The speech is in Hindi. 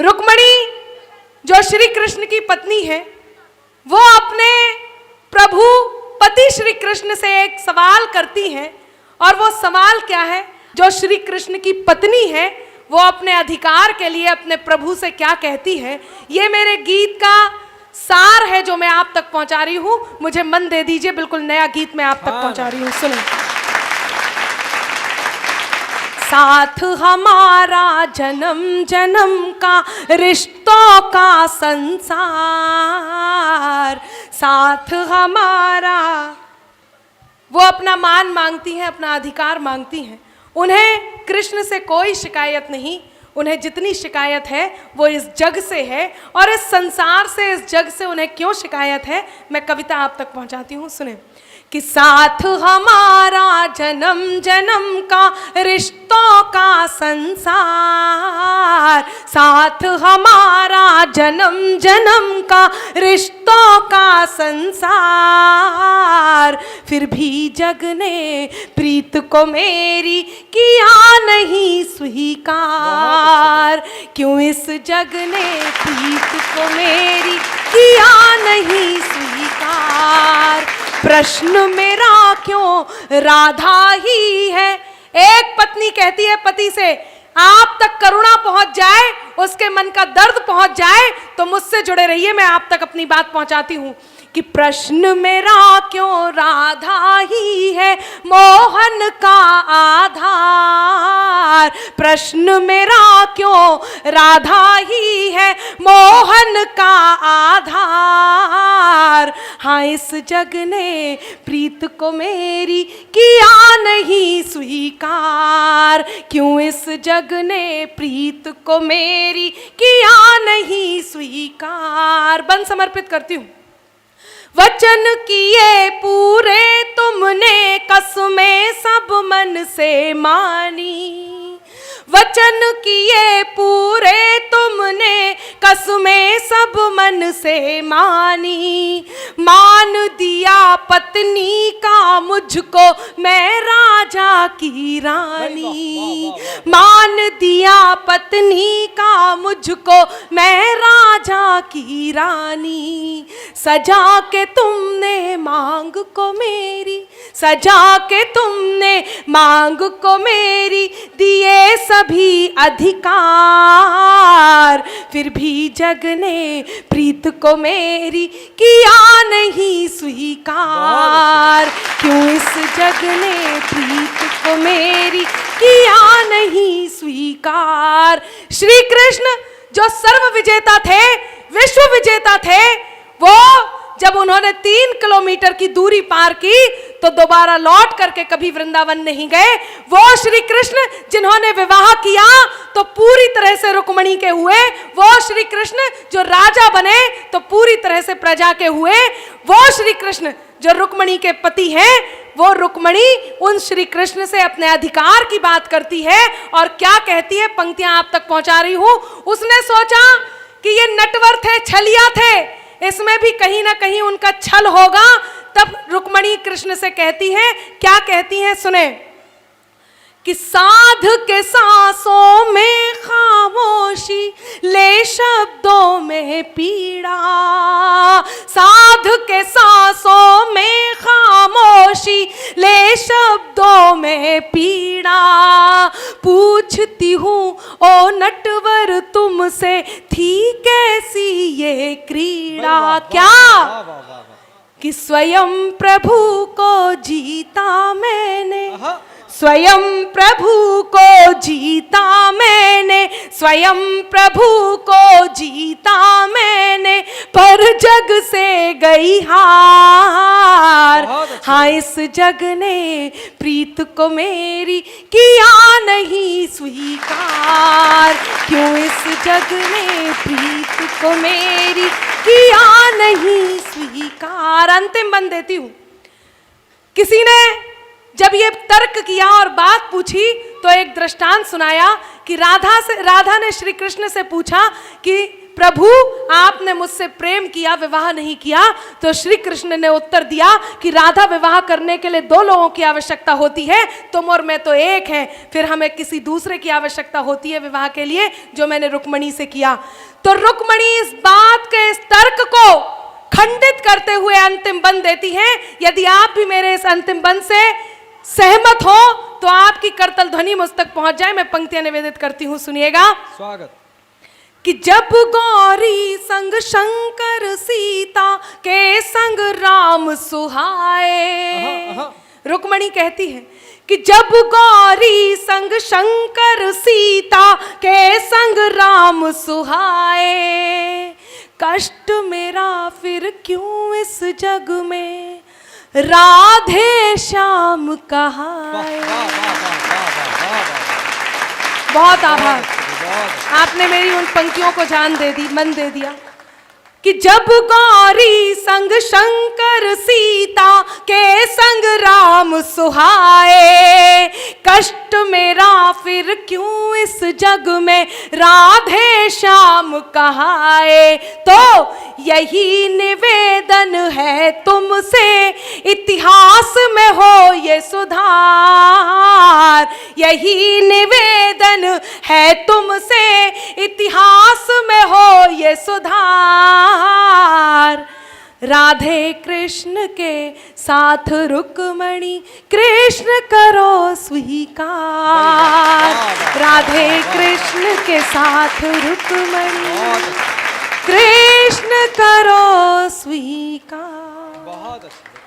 रुक्मणी जो श्री कृष्ण की पत्नी है, वो अपने प्रभु पति श्री कृष्ण से एक सवाल करती हैं। और वो सवाल क्या है? जो श्री कृष्ण की पत्नी है वो अपने अधिकार के लिए अपने प्रभु से क्या कहती है, ये मेरे गीत का सार है जो मैं आप तक पहुंचा रही हूं। मुझे मन दे दीजिए, बिल्कुल नया गीत मैं आप तक पहुंचा रही हूं, सुनो। साथ हमारा जन्म जन्म का रिश्तों का संसार, साथ हमारा। वो अपना मान मांगती हैं, अपना अधिकार मांगती हैं। उन्हें कृष्ण से कोई शिकायत नहीं, उन्हें जितनी शिकायत है वो इस जग से है। और इस संसार से, इस जग से उन्हें क्यों शिकायत है, मैं कविता आप तक पहुंचाती हूँ, सुने। कि साथ हमारा जन्म जन्म का रिश्तों का संसार, साथ हमारा जन्म जन्म का रिश्तों का संसार, फिर भी जग ने प्रीत को मेरी किया नहीं स्वीकार। क्यों इस जग ने प्रीत को मेरी किया नहीं स्वीकार। प्रश्न मेरा क्यों राधा ही है। एक पत्नी कहती है पति से, आप तक करुणा पहुंच जाए, उसके मन का दर्द पहुंच जाए तो मुझसे जुड़े रहिए, मैं आप तक अपनी बात पहुंचाती हूं। कि प्रश्न मेरा क्यों राधा ही है मोहन का आधार। प्रश्न मेरा क्यों राधा ही है मोहन का आधार। हाँ, इस जग ने प्रीत को मेरी किया नहीं स्वीकार। क्यों इस जग ने प्रीत को मेरी किया नहीं स्वीकार। बन समर्पित करती हूं। वचन किए पूरे तुमने, कसमें सब मन से मानी। वचन किए पूरे तुमने, कसमें सब मन से मानी। मान दिया पत्नी का मुझको मैं राजा की रानी। मान दिया पत्नी का मुझको मैं राजा की रानी। सजा के तुमने मांग को मेरी, सजा के तुमने मांग को मेरी दिए सभी अधिकार। फिर भी जग ने प्रीत को मेरी किया नहीं स्वीकार। क्यों इस जग ने प्रीत को मेरी किया नहीं स्वीकार। श्री कृष्ण जो सर्व विजेता थे, विश्व विजेता थे, वो जब उन्होंने 3 किलोमीटर की दूरी पार की तो दोबारा लौट करके कभी वृंदावन नहीं गए। वो श्री कृष्ण जिन्होंने विवाह किया तो पूरी तरह से रुक्मणी के हुए। वो श्री कृष्ण जो राजा बने तो पूरी तरह से प्रजा के हुए। वो श्री कृष्ण जो रुक्मणी के पति हैं, वो रुक्मणी उन श्री कृष्ण से अपने अधिकार की बात करती है। और क्या कहती है, पंक्तियां आप तक पहुंचा रही हूं। उसने सोचा कि ये नटवर थे, छलिया थे, इसमें भी कहीं ना कहीं उनका छल होगा। तब रुक्मणी कृष्ण से कहती है, क्या कहती है, सुने। कि साध के सांसों में खामोशी, ले शब्दों में पीड़ा। साध के सांसों में खामोशी, ले शब्दों में पीड़ा। पूछती हूँ ओ नटवर तुमसे, थी कैसी ये क्रीड़ा। क्या? कि स्वयं प्रभु को जीता मैंने, स्वयं प्रभु को जीता मैंने, स्वयं प्रभु को जीता मैंने, पर जग से गई हार। हाँ, इस जग ने प्रीत को मेरी किया नहीं स्वीकार। क्यों इस जग ने प्रीत को मेरी किया नहीं स्वीकार। अंतिम बन देती हूं। किसी ने जब ये तर्क किया और बात पूछी तो एक दृष्टांत सुनाया कि राधा ने श्री कृष्ण से पूछा कि प्रभु आपने मुझसे प्रेम किया, विवाह नहीं किया। तो श्री कृष्ण ने उत्तर दिया कि राधा, विवाह करने के लिए 2 लोगों की आवश्यकता होती है, तुम और मैं तो एक हैं, फिर हमें किसी दूसरे की आवश्यकता होती है विवाह के लिए, जो मैंने रुक्मणी से किया। तो रुक्मणी इस बात के, इस तर्क को खंडित करते हुए अंतिम बंद देती हैं। यदि आप भी मेरे इस अंतिम बंद से सहमत हो तो आपकी करतल ध्वनि मुझ तक पहुंच जाए। मैं पंक्तियां निवेदित करती हूं, सुनिएगा। स्वागत। कि जब गौरी संग शंकर, सीता के संग राम सुहाए। रुक्मणी कहती है कि जब गौरी संग शंकर, सीता के संग राम सुहाए, कष्ट मेरा फिर क्यों इस जग में राधे श्याम कहाए। बहुत आभार, आपने मेरी उन पंक्तियों को मन दे दिया। कि जब गौरी संग शंकर, सीता के संग राम सुहाए, कष्ट मेरा फिर क्यों इस जग में राधे श्याम कहाए। तो यही निवेदन है तुमसे, इतिहास में हो ये सुधार। यही निवेदन है तुमसे, इतिहास में हो ये सुधार। राधे कृष्ण के साथ रुक्मणी, कृष्ण करो स्वीकार। राधे कृष्ण के साथ रुक्मणी, कृष्ण करो स्वीकार। बहुत अच्छा।